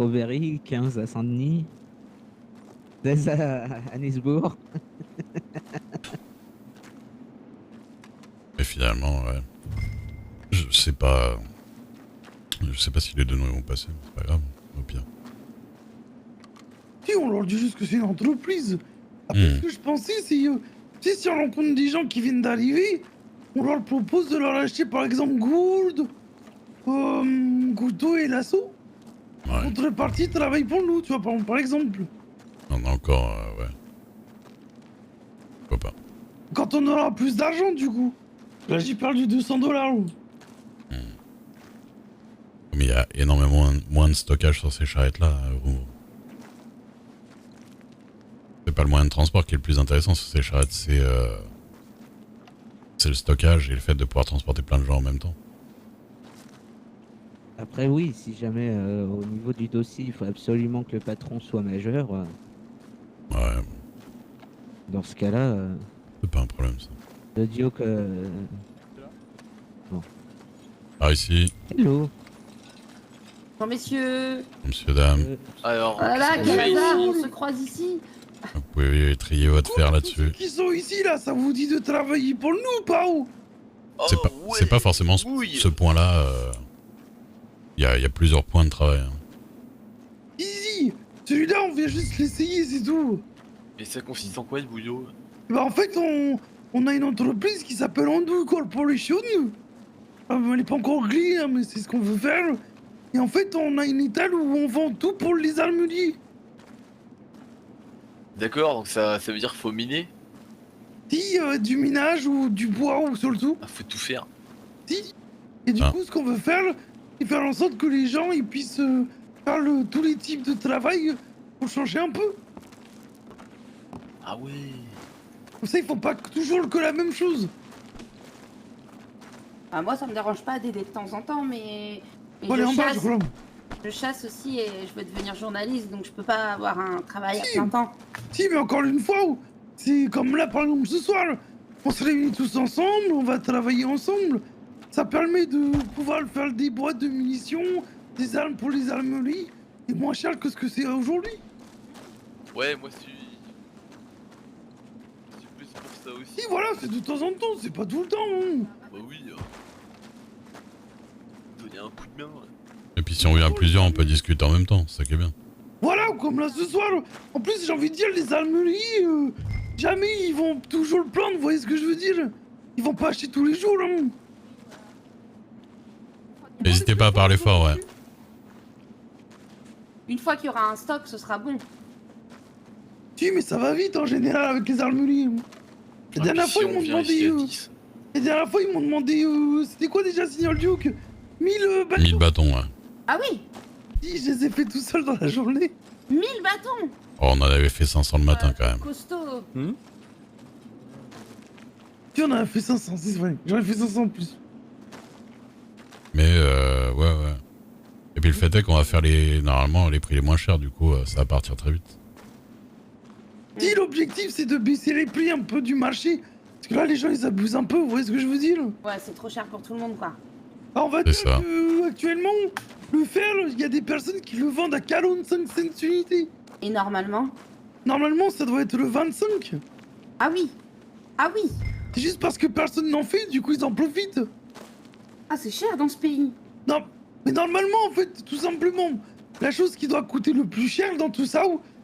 Strawberry, 15 à Saint-Denis, 16 à Nisbourg. Mais finalement, ouais. Je sais pas si les deux noms vont passer, mais c'est pas grave, au pire. Si, on leur dit juste que c'est une entreprise. Après, ce que je pensais, c'est... tu sais, si on rencontre des gens qui viennent d'arriver, on leur propose de leur acheter par exemple Gould, Couteau et Lasso. Ouais. Contrepartie, travaille pour nous, tu vois, par exemple. On a encore, ouais. Pourquoi pas. Quand on aura plus d'argent, du coup. Là, j'ai perdu $200. Mais il y a énormément moins de stockage sur ces charrettes-là. C'est pas le moyen de transport qui est le plus intéressant sur ces charrettes, c'est le stockage et le fait de pouvoir transporter plein de gens en même temps. Après, oui, si jamais au niveau du dossier, il faut absolument que le patron soit majeur, Ouais, dans ce cas-là, c'est pas un problème ça. le Duke. Par ici, Hello. Bon, messieurs. monsieur, dame, Alors, Voilà, qu'est-ce qu'on quel fait hasard, ici on se croise ici. vous pouvez trier votre fer Tous là-dessus. ceux qui sont ici, là, ça vous dit de travailler pour nous, pas où? C'est pas, c'est pas forcément ce point-là. Il y a plusieurs points de travail. Hein. Easy. Celui-là, on vient juste l'essayer, c'est tout. Et ça consiste en quoi le boulot? Bah en fait, on a une entreprise qui s'appelle Andou Corporation. Elle est pas encore clé, hein, mais c'est ce qu'on veut faire. Et en fait, on a une étale où on vend tout pour les armuriers. D'accord, donc ça veut dire qu'il faut miner? Si, du minage ou du bois ou surtout. Ah, faut tout faire. Si. Et du coup, ce qu'on veut faire, c'est faire en sorte que les gens ils puissent faire tous les types de travail pour changer un peu. Ah ouais. Comme ça, ils font pas toujours que la même chose. Ah, moi, ça me dérange pas d'aider de temps en temps, mais Faut aller en bas, je crois. je chasse aussi et je veux devenir journaliste, donc je peux pas avoir un travail à Si. plein temps. Si, mais encore une fois, c'est comme là, par exemple, ce soir, on se réunit tous ensemble, on va travailler ensemble. Ça permet de pouvoir faire des boîtes de munitions, des armes pour les armeries, et moins cher que ce que c'est aujourd'hui. Ouais, moi je suis plus pour ça aussi. Si, voilà, c'est de temps en temps, c'est pas tout le temps. Hein. Bah oui. Donner un coup de main. Ouais. Et puis si on vient plusieurs, on peut discuter en même temps, c'est ça qui est bien. Voilà, comme là ce soir. En plus, j'ai envie de dire, les armeries, jamais ils vont toujours le prendre, vous voyez ce que je veux dire? Ils vont pas acheter tous les jours, hein. N'hésitez pas à parler fort, ouais. Une fois qu'il y aura un stock, ce sera bon. Si, mais ça va vite en général avec les armeries. La dernière fois, ils m'ont demandé. La dernière fois, ils m'ont demandé. C'était quoi déjà, Signor Duke? 1000 bâtons. 1000 bâtons, ouais. Ah oui, Si, je les ai fait tout seul dans la journée. 1000 bâtons. Oh, on en avait fait 500 le matin quand même. Costaud. Si, on en a fait 500, c'est vrai. J'en ai fait 500 en plus. Mais ouais. Et puis le fait est qu'on va faire normalement les prix les moins chers, du coup ça va partir très vite. Si, l'objectif, c'est de baisser les prix un peu du marché. Parce que là, les gens, ils abusent un peu, vous voyez ce que je veux dire? Ouais, c'est trop cher pour tout le monde, quoi. Alors, on va dire que, actuellement, le fer, il y a des personnes qui le vendent à 45 cents unité. Et normalement? Normalement, ça doit être le 25. Ah oui. Ah oui. C'est juste parce que personne n'en fait, du coup, ils en profitent. Ah, c'est cher dans ce pays. Non, mais normalement, en fait, tout simplement, la chose qui doit coûter le plus cher dans tout ça,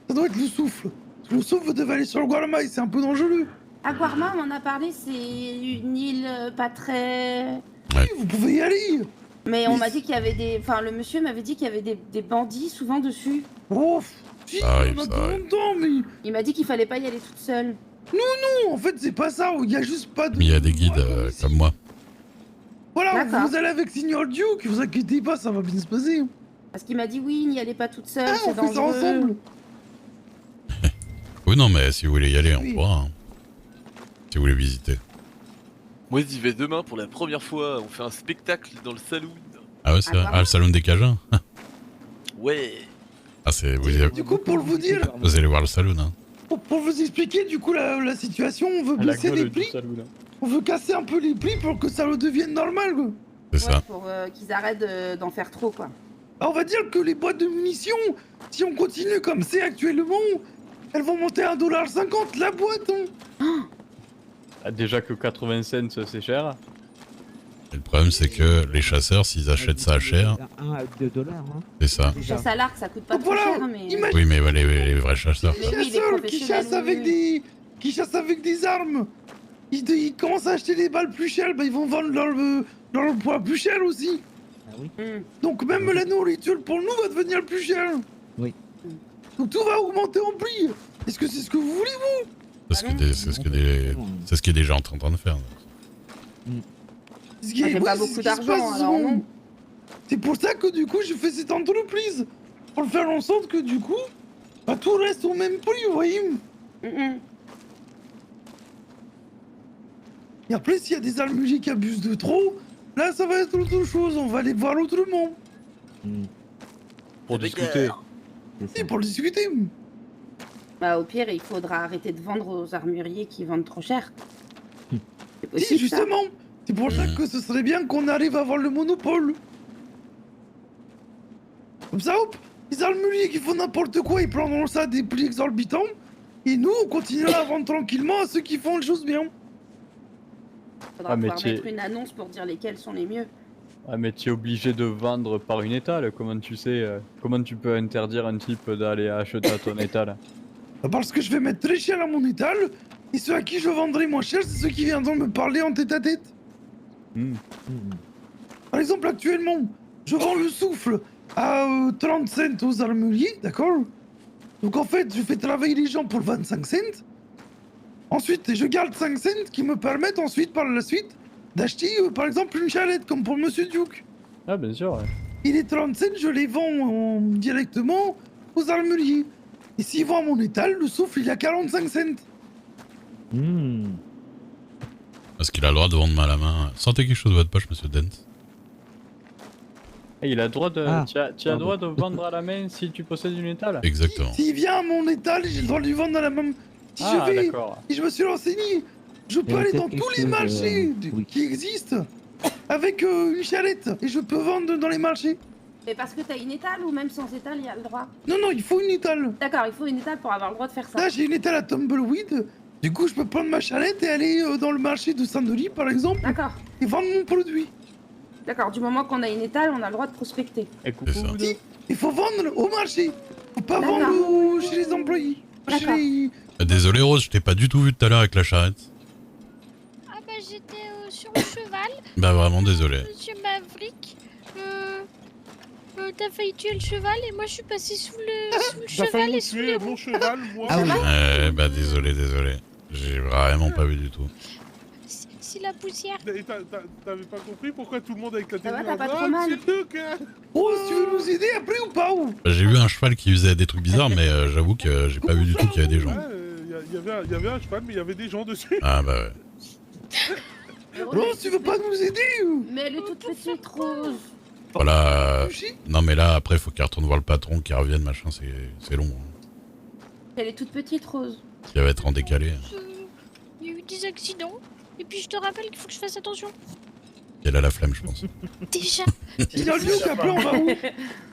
ça doit être le souffle. Parce que le souffle devait aller sur le Guarma et c'est un peu dangereux. À Guarma, on en a parlé, c'est une île pas très... Oui, vous pouvez y aller. Mais on m'a dit qu'il y avait des... Enfin, le monsieur m'avait dit qu'il y avait des bandits souvent dessus. Oh, si, Ça arrive, on a ça tout arrive. longtemps, mais... Il m'a dit qu'il fallait pas y aller toute seule. Non, en fait, c'est pas ça, il y a juste pas de... Mais il y a des guides comme moi. Voilà, D'accord. vous allez avec Signor Duke, vous inquiétez pas, ça va bien se passer. Parce qu'il m'a dit oui, n'y allez pas toute seule, Ah, c'est on fait ça dangereux. ensemble. Oui, non, mais si vous voulez y aller, on Oui. pourra. Hein. Si vous voulez visiter. Moi j'y vais demain pour la première fois. On fait un spectacle dans le saloon. Ah ouais, c'est vrai. Ah, le salon des Cajuns. Ouais. Ah, c'est... Du coup, pour vous dire, Vous allez voir le saloon, hein. pour vous expliquer, du coup, la situation, on veut baisser les prix. On veut casser un peu les prix pour que ça redevienne normal, quoi. C'est ça. Pour qu'ils arrêtent d'en faire trop, quoi. on va dire que les boîtes de munitions, si on continue comme c'est actuellement, elles vont monter à 1,50$ la boîte. Hein. Ah, déjà que 80 cents c'est cher. Et le problème, c'est que les chasseurs, s'ils achètent ça cher, 1 à 2 dollars. Hein. c'est ça. Les chasses à l'arc, ça coûte pas Donc trop voilà, cher, mais... imagine Oui, mais ouais, les vrais chasseurs. Mais oui, les chasseurs qui professionnels, chassent avec oui. qui chassent avec des armes. Ils commencent à acheter des balles plus chères, bah ils vont vendre leur poids plus cher aussi. Ah oui. Hmm. Donc même la nourriture pour nous va devenir plus chère. Oui. Donc tout va augmenter en prix. Est-ce que c'est ce que vous voulez vous? C'est ce qui est déjà en train de faire. Ce qui Ah, j'ai pas c'est beaucoup ce qui se d'argent, passe, alors souvent. non. C'est pour ça que du coup j'ai fait cette entreprise. Pour faire en sorte que du coup, bah, tout reste au même prix, vous voyez. Mhm. Et après s'il y a des almugiers qui abusent de trop, là ça va être autre chose, on va aller voir autrement. Pour C'est discuter. bagarre. C'est ça. Et pour le discuter. Bah, au pire, il faudra arrêter de vendre aux armuriers qui vendent trop cher. C'est Si, possible, ça. justement. C'est pour ça que ce serait bien qu'on arrive à avoir le monopole. Comme ça, hop, les almuliers qui font n'importe quoi, ils prendront ça à des prix exorbitants. Et nous, on continuera à vendre tranquillement à ceux qui font les choses bien. Faudra Ah, mais pouvoir tu es- mettre une annonce pour dire lesquels sont les mieux. Ah mais tu es obligé de vendre par une étale, comment tu sais comment tu peux interdire un type d'aller acheter à ton étale? Parce que je vais mettre très cher à mon étal. Et ceux à qui je vendrai moins cher, c'est ceux qui viendront me parler en tête à tête. Hmm. Par exemple, actuellement, je vends le souffle à 30 cents aux armuriers, d'accord? Donc en fait, je fais travailler les gens pour 25 cents. Ensuite, je garde 5 cents qui me permettent ensuite, par la suite, d'acheter par exemple une charrette, comme pour Monsieur Duke. Ah bien sûr, ouais. Et les 30 cents, je les vends directement aux armuriers. Et s'ils vendent à mon étal, le souffle, il est à 45 cents. Parce qu'il a le droit de vendre main à la main. Sentez quelque chose de votre poche, monsieur Dent. Et il a le droit de... Ah, tu as le droit de vendre à la main si tu possèdes une étale? Exactement. S'il vient à mon étal, j'ai le droit de lui vendre à la même... Si Ah je vais... d'accord. Et je me suis renseigné. Je peux Il y a aller peut-être dans quelque tous les chose, marchés oui. qui existent avec une charrette et je peux vendre dans les marchés. Mais parce que t'as une étale ou même sans étale, il y a le droit. Non, non, il faut une étale. D'accord, il faut une étale pour avoir le droit de faire ça. Là, j'ai une étale à Tumbleweed. Du coup, je peux prendre ma charrette et aller dans le marché de Saint-Denis, par exemple, D'accord, et vendre mon produit. d'accord. Du moment qu'on a une étale, on a le droit de prospecter. Et coucou. C'est ça. Si, il faut vendre au marché. Faut pas D'accord. vendre chez les employés. Chez D'accord. les... Désolé Rose, je t'ai pas du tout vu tout à l'heure avec la charrette. Ah bah j'étais sur le cheval, Bah vraiment désolé. monsieur Maverick. T'as failli tuer le cheval et moi je suis passé sous le T'as cheval failli et sous les tuer roues. mon cheval, moi. Ah oui. Bah désolé. J'ai vraiment pas vu du tout. C'est la poussière. Et t'avais pas compris pourquoi tout le monde a éclaté Ça va, de t'as rire? pas trop mal? C'est Duke, hein. Oh, si tu veux nous aider après ou pas ou... J'ai vu un cheval qui faisait des trucs bizarres, mais j'avoue que j'ai pas vu du tout qu'il y avait des gens. Ouais, il y avait un cheval, mais il y avait des gens dessus. Ah bah ouais. Rose, tu veux pas nous aider ou... Mais elle est toute petite, Rose. Voilà. Sushi Non mais là après faut qu'il retourne voir le patron, qu'il revienne machin, c'est long. Hein. Elle est toute petite, Rose. Il va être en décalé. Il y a eu des accidents. Et puis je te rappelle qu'il faut que je fasse attention. Elle a la flemme je pense. Déjà, Il y a le Duke, après on va où?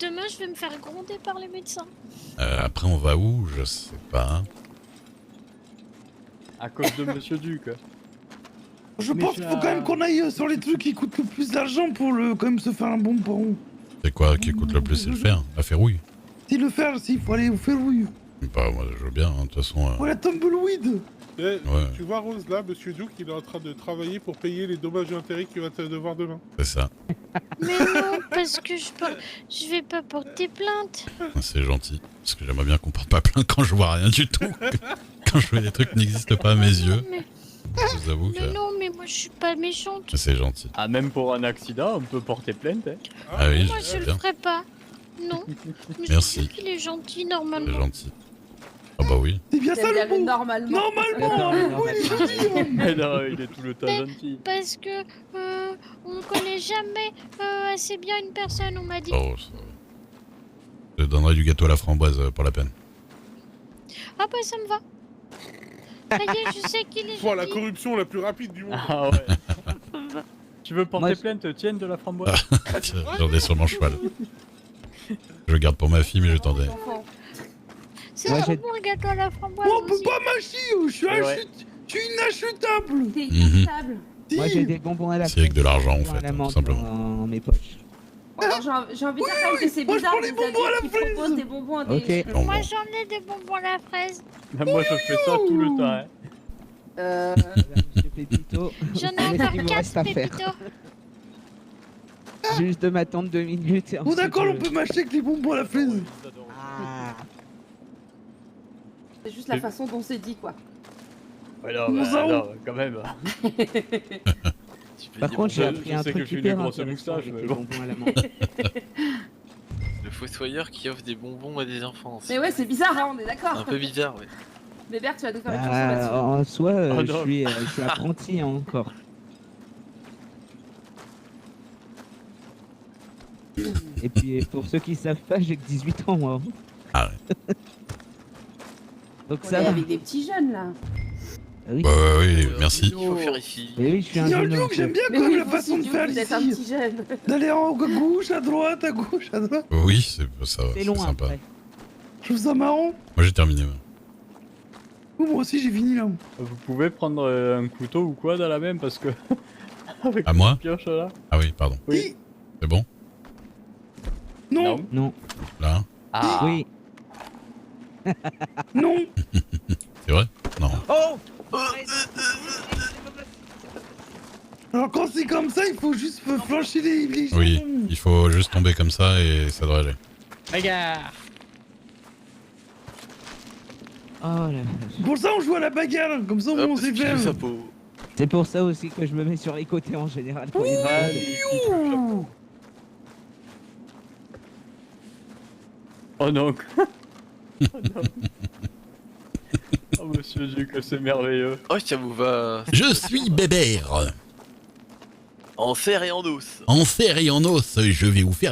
demain je vais me faire gronder par les médecins. Après on va où? Je sais pas. Hein. À cause de monsieur Duc. Je pense qu'il faut quand même qu'on aille sur les trucs qui coûtent le plus d'argent pour quand même se faire un bon pont. C'est quoi qui coûte le plus? C'est le fer, la ferrouille. Si le faire, s'il faut aller au Ferrouille. Bah moi je veux bien, hein, de toute façon. Ou la Tumbleweed. Eh, Ouais. Tu vois Rose là, monsieur Duke, il est en train de travailler pour payer les dommages et intérêts qu'il va te devoir demain. C'est ça. Mais non, parce que je vais pas porter plainte. C'est gentil. Parce que j'aimerais bien qu'on porte pas plainte quand je vois rien du tout. Quand je fais des trucs qui n'existent pas à mes yeux. Mais, Je vous avoue mais que non, mais moi je suis pas méchante. c'est gentil. Ah même pour un accident on peut porter plainte. Hein. Ah oui, Moi je je sais le bien. ferai pas. Non. Merci. Il est gentil C'est normalement. gentil. Ah bah oui. C'est bien ça J'aime bien le le mot. normalement. Normalement, le mot il est gentil. Hein. Mais non, il est tout le temps Mais- gentil. Parce que on ne connaît jamais assez bien une personne, on m'a dit. Oh, ça... Je donnerai du gâteau à la framboise pour la peine. Ah bah ça me va. Ça y est, je sais qu'il est Toi, la gentil. corruption la plus rapide du monde. Ah ouais. Tu veux porter Moi, plainte, tienne de la framboise. Tiens, j'en ai sur mon cheval. Je le garde pour ma fille, mais je tendais. Enfant. C'est Moi, trop j'ai- bon le gâteau à la framboise Moi, on peut aussi. pas mâcher, je suis Ouais. je suis inachutable. T'es Mhm. inévitable. Moi j'ai des bonbons à la C'est avec de l'argent, en bonbons à fait, la tout menthe simplement. dans mes poches. Alors, j'ai envie de dire quand même que c'est moi, je bizarre prends les des bonbons à la adultes qui fraise. proposent des bonbons à des... Ok. Bon, Moi bon. j'en ai des bonbons à la fraise. Moi je fais ça tout le temps. Hein. Monsieur Pépito, J'en ai qu'est-ce qu'il encore vous 4 reste à faire? Pépito. Juste de m'attendre 2 minutes et Bon, ensuite, d'accord, on peut mâcher avec les bonbons à la fraise. Ah. C'est juste la façon dont c'est dit, quoi. Alors, Mon sang. quand même. Tu peux Par dire, contre, j'ai je appris un sais que truc je suis une hyper grosse intéressant moustache, avec mais les bon. bonbons à la menthe. le fossoyeur qui offre des bonbons à des enfants. Mais ouais, c'est bizarre, hein, on est d'accord. Un peu bizarre, ouais. Bébert, tu vas nous faire une chanson là-dessus. En soi, Oh je non. suis apprenti hein, encore. Et puis pour ceux qui savent pas, j'ai que 18 ans moi. Ah Donc On ça est va. avec des petits jeunes, là. Ah oui. Ouais, oui, merci. Il faut faire ici. Et oui, je suis un Tiens, jeune homme. Luke, j'aime bien Mais quand même oui, la vous façon aussi, de faire vous êtes un ici. petit jeune. D'aller à gauche, à droite, à gauche, à droite. Oui, c'est ça, C'est c'est long sympa. après. Je trouve ça marrant. Moi, j'ai terminé. Ouais. Moi aussi, j'ai fini là. Vous pouvez prendre un couteau ou quoi dans la main parce que. Avec À moi la pioche là. Ah oui, pardon. Oui. C'est bon Non, Non. Là Ah. Oui. non. C'est vrai Non. Oh Alors quand c'est comme ça, il faut juste flancher les Oui, jambes. il faut juste tomber comme ça et ça devrait aller. Regarde. Oh là là. Pour ça, on joue à la bagarre. Comme ça, au moins, on Hop, sait esquive faire. sa peau. C'est pour ça aussi que je me mets sur les côtés en général pour les balles. Ouh. Oh non. Oh non. Oh monsieur Dieu, que c'est merveilleux. Oh, ça vous va Je suis Bébert. en fer et en os. En fer et en os, je vais vous faire des